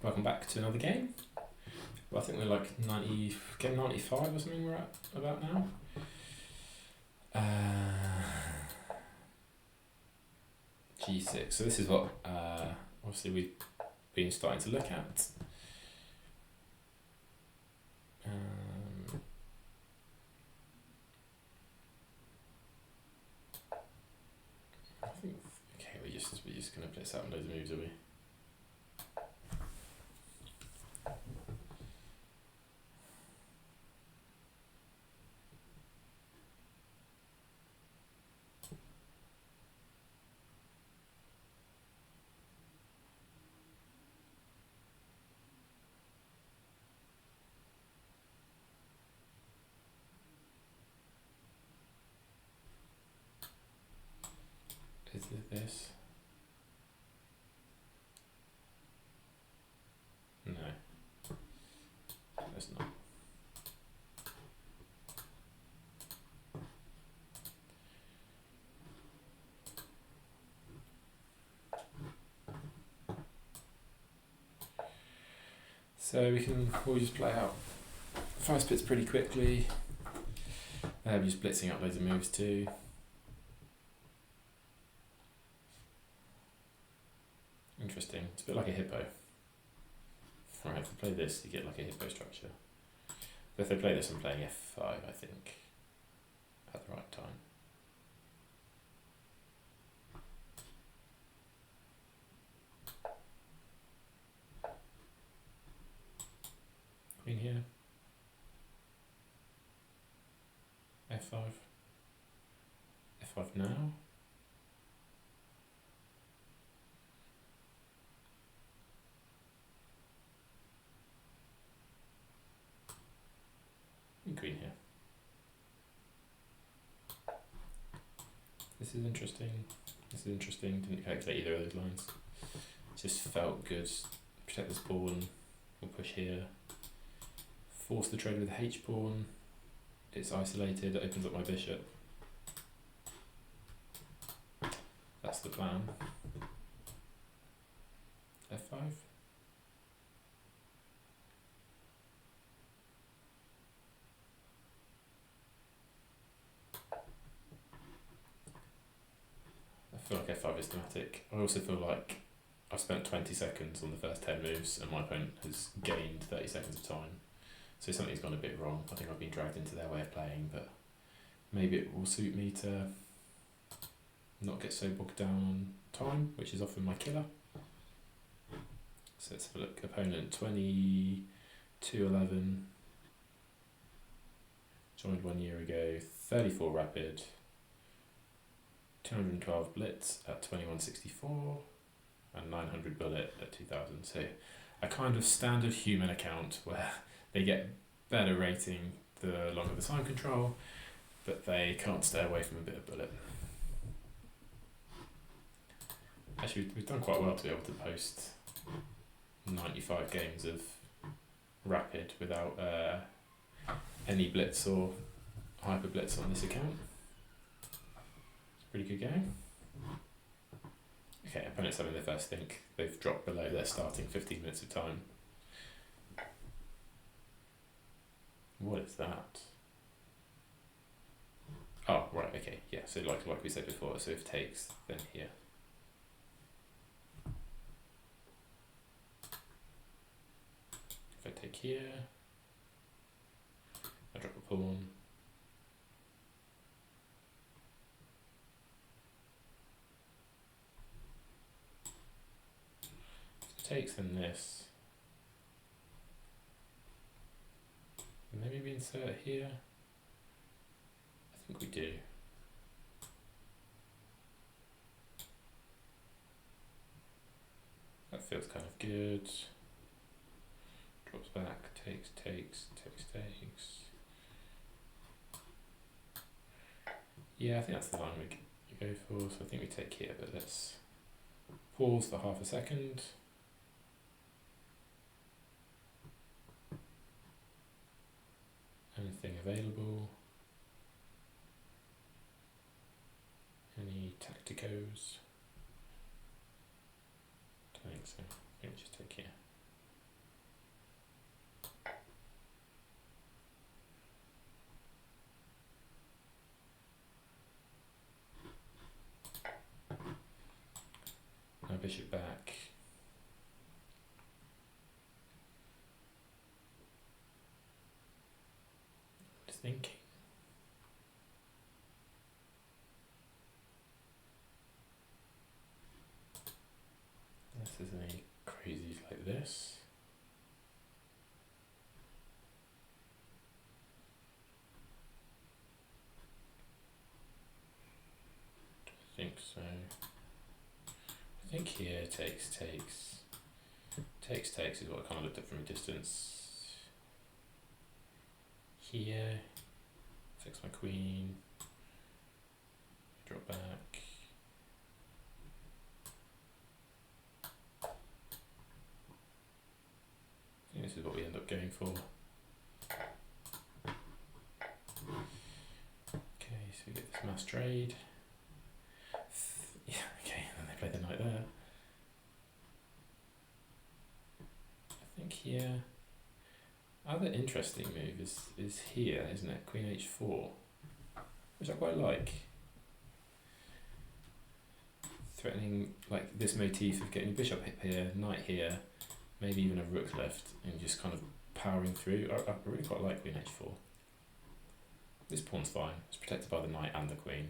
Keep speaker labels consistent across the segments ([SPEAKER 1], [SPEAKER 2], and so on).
[SPEAKER 1] Welcome back to another game. Well, I think we're like 90, game 95 or something we're at about now. G6, so this is what obviously we've been starting to look at. I think, okay, we're just going to blitz out loads of moves, are we? Is it this? No, it's not. So we'll just play out first bits pretty quickly. We're just blitzing out loads of moves too. Interesting. It's a bit like a hippo. Right, if they play this, you get like a hippo structure. But if they play this, I'm playing f5, I think, at the right time. Queen here. f5. f5 now. Queen here. This is interesting. Didn't calculate either of those lines. Just felt good. Protect this pawn. We'll push here. Force the trade with the H pawn. It's isolated. It opens up my bishop. That's the plan. f5. I feel like f5 is thematic. I also feel like I've spent 20 seconds on the first 10 moves and my opponent has gained 30 seconds of time. So something's gone a bit wrong. I think I've been dragged into their way of playing, but maybe it will suit me to not get so bogged down on time, which is often my killer. So let's have a look. Opponent 2211, joined 1 year ago, 34 rapid, 212 blitz at 2164, and 900 bullet at 2000. So a kind of standard human account where they get better rating the longer the time control, but they can't stay away from a bit of bullet. Actually, we've done quite well to be able to post 95 games of rapid without any blitz or hyper blitz on this account. It's a pretty good game. Okay, opponents having their first think. They've dropped below their starting 15 minutes of time. What is that? Oh, right, okay, yeah, so like we said before, so if takes, then here. If I take here, I drop a pawn. If takes, then this. And then maybe insert here. I think we do. That feels kind of good. Drops back, takes. Yeah, I think that's the line we go for, so I think we take here, but let's pause for half a second. Anything available? Any tacticos? Don't think so. I think we just take here. bishop back. Just thinking. Unless there's any crazies like this. I think so. I think here takes is what I kind of looked at from a distance. Here, fix my queen, drop back. I think this is what we end up going for. Okay, so we get this mass trade. Yeah, okay, and then they play the knight there. I think here, other interesting move is here, isn't it? Queen h4, which I quite like. Threatening like this motif of getting bishop here, knight here, maybe even a rook left, and just kind of powering through. I really quite like queen h4. This pawn's fine. It's protected by the knight and the queen.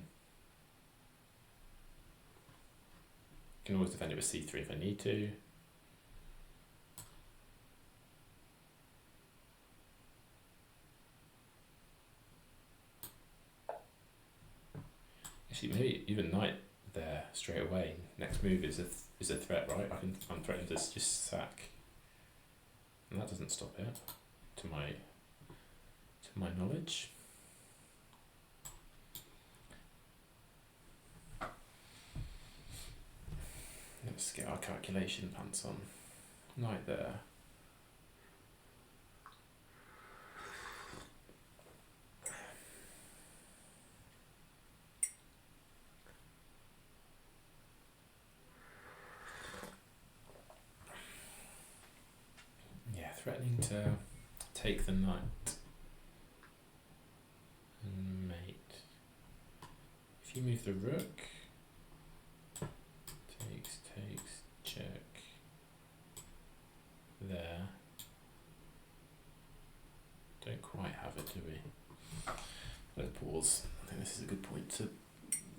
[SPEAKER 1] Can always defend it with c3 if I need to. Actually, maybe even knight there straight away. Next move is a threat, right? I'm threatening to just sack, and that doesn't stop it, to my knowledge. Let's get our calculation pants on. Knight there. Yeah, threatening to take the knight and mate. If you move the rook, takes, check, there. Don't quite have it, do we? Let's pause. I think this is a good point to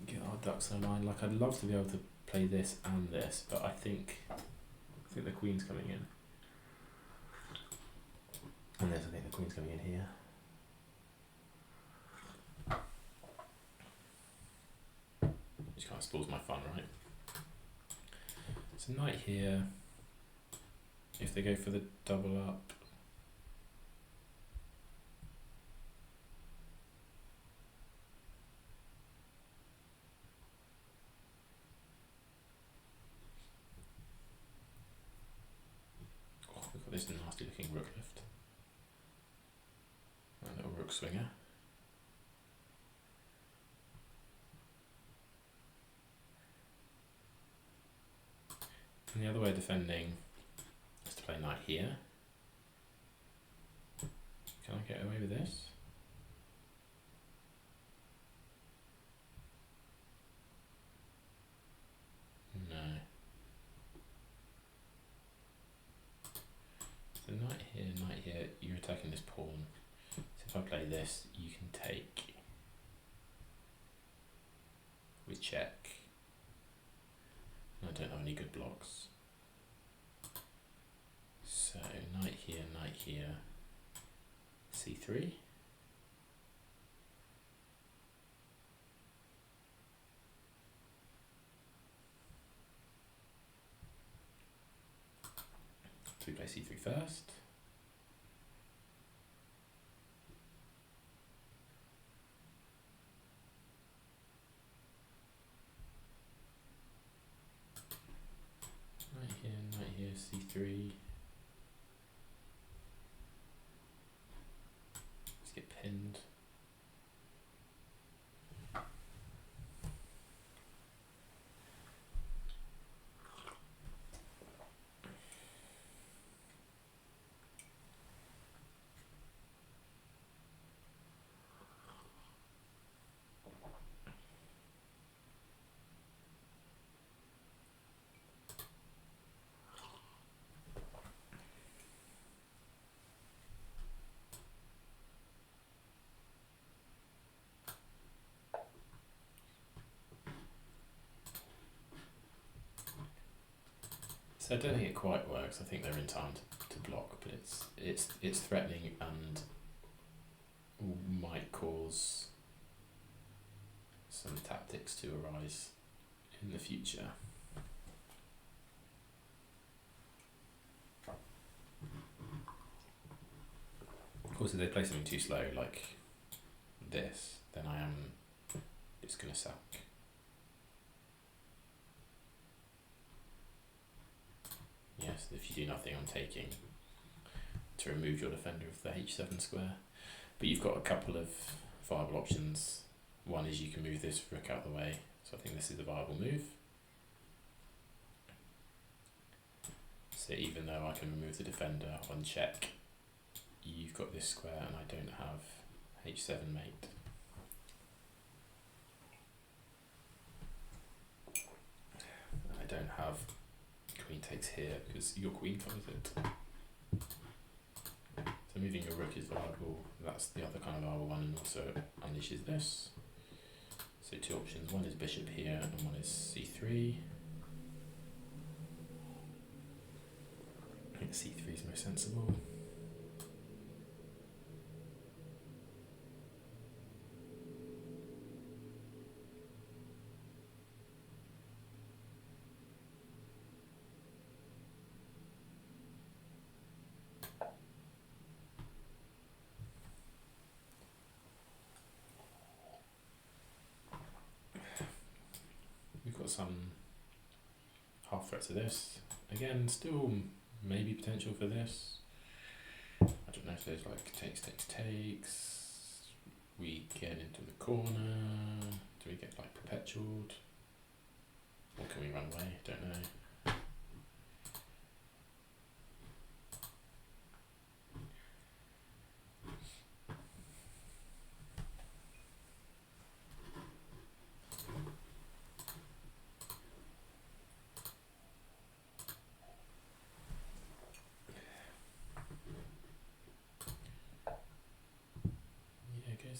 [SPEAKER 1] get our ducks in a line. Like, I'd love to be able to play this and this, but I think the queen's coming in. And I think the queen's coming in here. Which kind of spoils my fun, right? So knight here, if they go for the double up, oh, we've got this nasty looking rook left. A little rook swinger. And the other way of defending is to play knight here. Can I get away with this? No. So knight here, you're attacking this pawn. So if I play this, you can take with check. I don't have any good blocks. So knight here, c3. So we play c3 first. Knight here, c3. Let's get pinned. So I don't think it quite works. I think they're in time to block, but it's threatening and might cause some tactics to arise in the future. Of course, if they play something too slow, like this, then I am just going to sack. Yes, if you do nothing, I'm taking to remove your defender of the h7 square. But you've got a couple of viable options. One is you can move this rook out of the way, so I think this is a viable move. So even though I can remove the defender on check, you've got this square and I don't have h7 mate. I don't have queen takes here because your queen covers it. So moving your rook is viable. That's the other kind of viable one, and also unleashes this. So two options, one is bishop here and one is c3. I think c3 is most sensible. We've got some half threats of this. Again, still maybe potential for this. I don't know if there's like takes. We get into the corner. Do we get like perpetualed? Or can we run away? Don't know.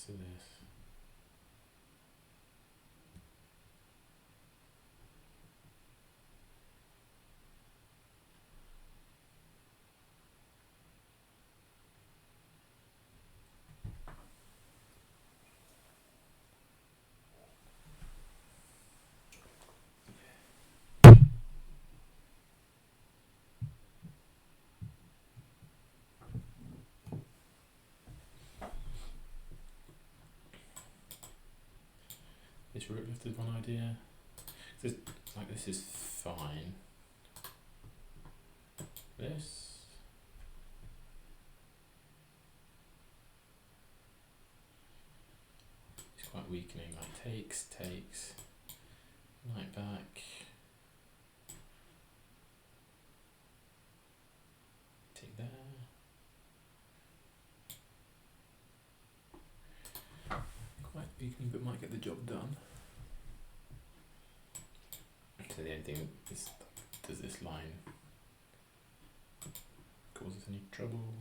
[SPEAKER 1] To this. This rook lift is one idea. This, like this is fine. This. It's quite weakening, like takes, knight back. Take there. Quite weakening, but might get the job done. So the only thing is, does this line cause us any trouble?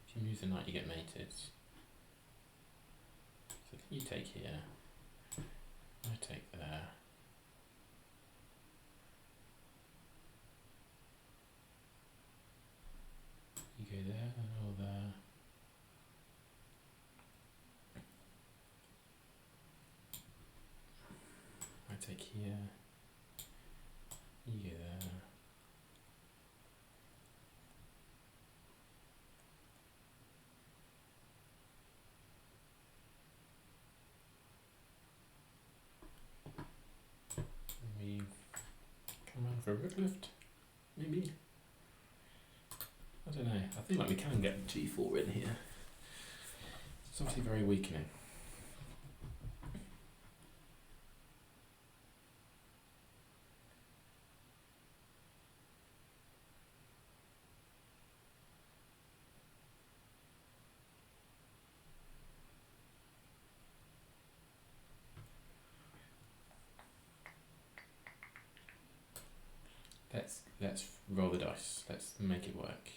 [SPEAKER 1] If you move the knight, you get mated. So you take here, I take there. You go there and all there. I take here, you go there. And we come around for a rook lift, maybe? I don't know, I feel like we can get g4 in here. It's obviously very weakening. Let's roll the dice. Let's make it work.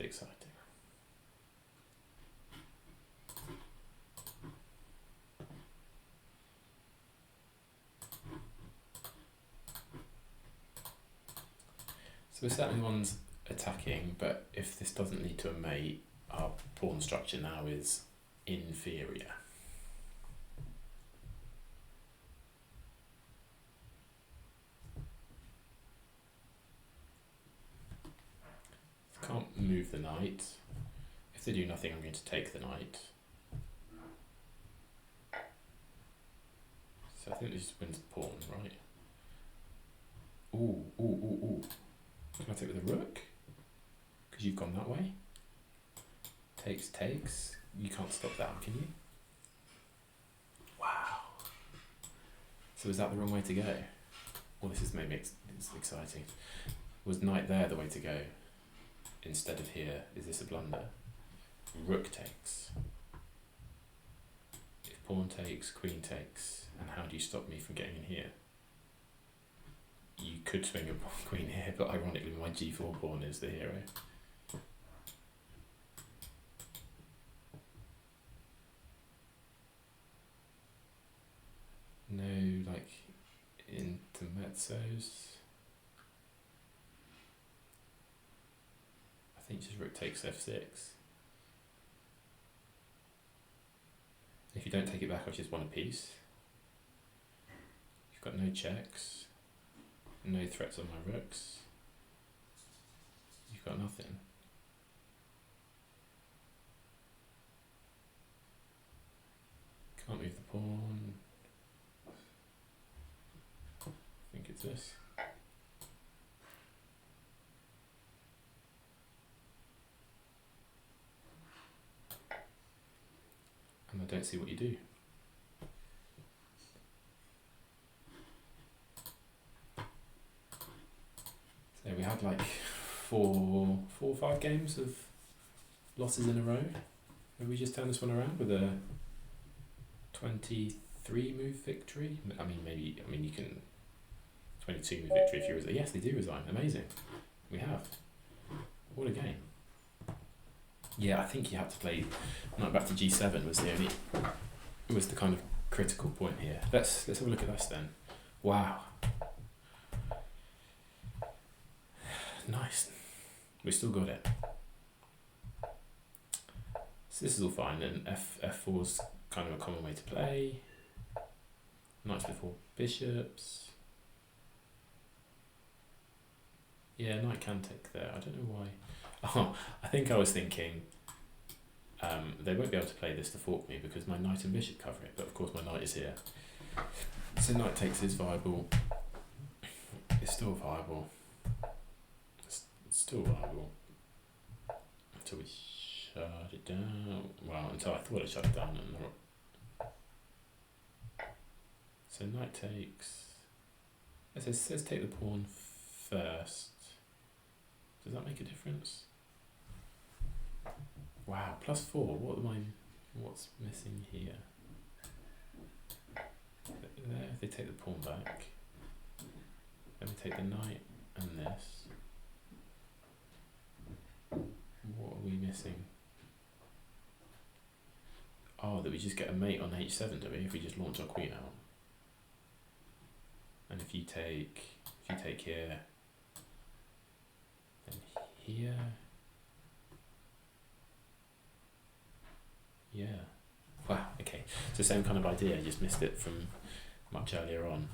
[SPEAKER 1] bit exciting. So we're certainly one's attacking, but if this doesn't lead to a mate, our pawn structure now is inferior. Can't move the knight. If they do nothing, I'm going to take the knight. So I think this just wins the pawn, right? Ooh, ooh, ooh, ooh. Can I take with the rook? Because you've gone that way. Takes, takes. You can't stop that, can you? Wow. So is that the wrong way to go? Well, this is maybe it's exciting. Was knight there the way to go? Instead of here, is this a blunder? Rook takes. If pawn takes, queen takes, and how do you stop me from getting in here? You could swing a queen here, but ironically my g4 pawn is the hero. No, like, intermezzos. I think just rook takes f6. If you don't take it back, I've just won a piece. You've got no checks, no threats on my rooks. You've got nothing. Can't move the pawn. I think it's this. And I don't see what you do. So we had like four or five games of losses in a row. Have we just turned this one around with a 23 move victory? I mean you can 22 move victory if you resign. Yes, they do resign. Amazing. We have. What a game. Yeah, I think you had to play knight back to g7 was the kind of critical point here. Let's have a look at this then. Wow. Nice. We still got it. So this is all fine, and f4 is kind of a common way to play. Knights before bishops. Yeah, knight can take there. I don't know why. Oh, I think I was thinking they won't be able to play this to fork me because my knight and bishop cover it, but of course my knight is here. So knight takes is viable. It's still viable. It's still viable. Until we shut it down. Well, until I thought I shut it down. So knight takes. It says take the pawn first. Does that make a difference? Wow, +4. What's missing here? There, if they take the pawn back, then we take the knight and this. What are we missing? Oh, that we just get a mate on h7, do we? If we just launch our queen out. And if you take here, then here. Yeah. Wow, okay. It's the same kind of idea, I just missed it from much earlier on.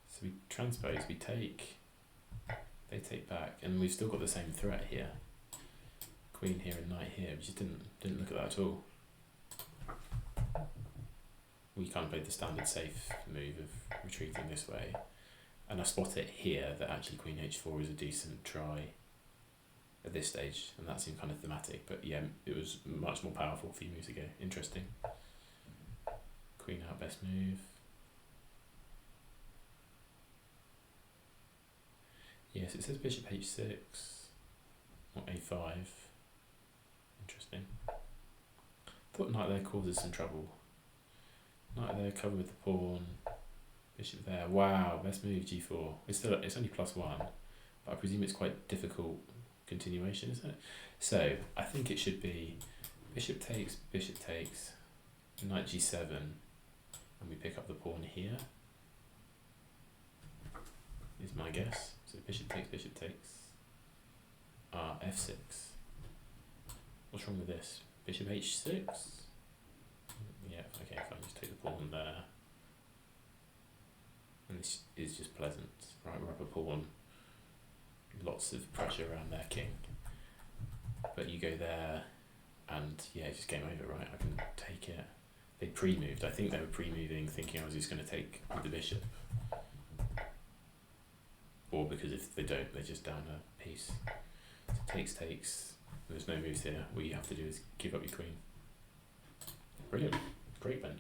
[SPEAKER 1] So we transpose, we take, they take back, and we've still got the same threat here. Queen here and knight here, we just didn't look at that at all. We kind of played the standard safe move of retreating this way. And I spot it here that actually queen h4 is a decent try at this stage, and that seemed kind of thematic, but yeah, it was much more powerful a few moves ago. Interesting. Queen out, best move. Yes, it says bishop h6 or a5. Interesting. Thought knight there causes some trouble. Knight there, cover with the pawn. Bishop there. Wow, best move g4. It's only +1, but I presume it's quite difficult continuation, isn't it? So I think it should be bishop takes, knight g7, and we pick up the pawn here, is my guess. So bishop takes, f6. What's wrong with this? Bishop h6? Yeah, okay, if I just take the pawn there. And this is just pleasant. Right, we're up a pawn. Lots of pressure around their king. But you go there, and yeah, it's just game over, right? I can take it. They pre-moved. I think they were pre-moving, thinking I was just going to take with the bishop. Or because if they don't, they're just down a piece. So takes. There's no moves here. What you have to do is give up your queen. Brilliant. Great, Ben.